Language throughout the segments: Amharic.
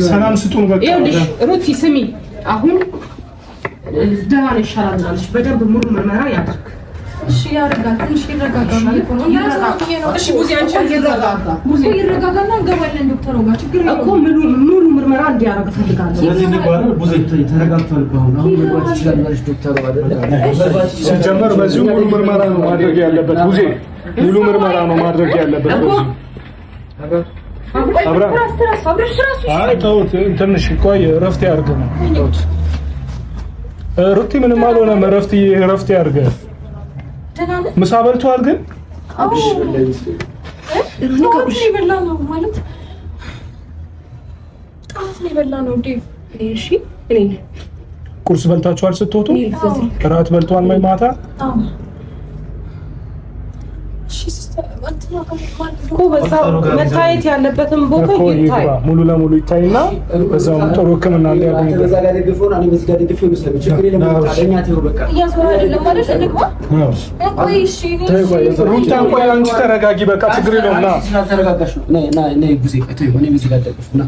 ሰላም ስጡን በቃ ሩቲ ስሚ አሁን ደህና ነሽ አላልሽ በደንብ ሙሉ ምርመራ ያድርግ እሺ ያረጋጋ እሺ ይረጋጋ ማለት ነው እሺ ቡዚ አንቺ ይረጋጋ ቡዚ ይረጋጋና እንገባለን ዶክተር ጋር ችግር የለም እኮ ሙሉ ምርመራ እንዲያረግ ፈልጋለሁ ስለዚህ ንገባለ ቡዚ ተረጋግቷል አሁን መግባት ይችላል ማለት ዶክተር አይደል ሲጀመር በዚህ ሙሉ ምርመራ ነው ማድረግ ያለበት ቡዚ ሙሉ ምርመራ ነው ማድረግ ያለበት ቡዚ አብራ አይ ተውት ትንሽ ቆይ ረፍት ያርግ ነው ተውት ሩቲ ምንም አልሆነም ረፍት ያርግ ምሳ በልቷል ግን አብሽ ነው ይበላው ማለት ጣፍ ነው ይበላው ዴቭ እሺ እኔ ቁርስ በልታችኋል ስትወጡ እራት በልቷል ማይ ማታ መታየት ያለበትም ቦታ ይታይ ሙሉ ለሙሉ ይታይና በዛው ጥሩ ህክምና እንዲያገኝ በዛ ጋር ደግፎን እኔ በዚህ ጋር ደግፎ ነው ችግር የለም ታለኛ ተው በቃ ያስወራ አይደለም ማለት እንግባ ቆይ እሺ ሩታ ቆይ አንቺ ተረጋጊ በቃ ችግር የለውም ና ተረጋጋሽ ና ጊዜ ተይ እኔ በዚህ ጋር ደግፎና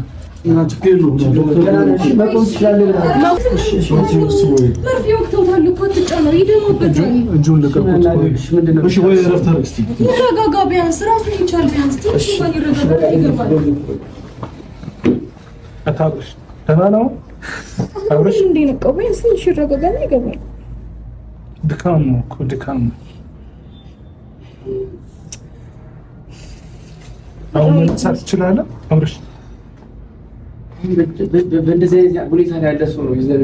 ና ችግር የለውም መቆም ይችላል መርፌ ወቅተውታል እኮ ትጫነው ይደማበታል እጁን ልቀቁት ምንድነው እሺ ወይ ረፍት አድርግ እስቲ ይረጋጋ ቢያንስ ራሱን ይቻል ቢያንስ ትንሽ እንኳን ይረጋጋ ይገባል አታብሽ ደህና ነው አብረሽ እንዴ ነው ቢያንስ ትንሽ ይረጋጋና ይገባል ድካም ነው እኮ ድካም አሁን መሳት ትችላለህ አብረሽ በእንደዚህ ሁኔታ ላይ ያለ ሰው ነው ይዘን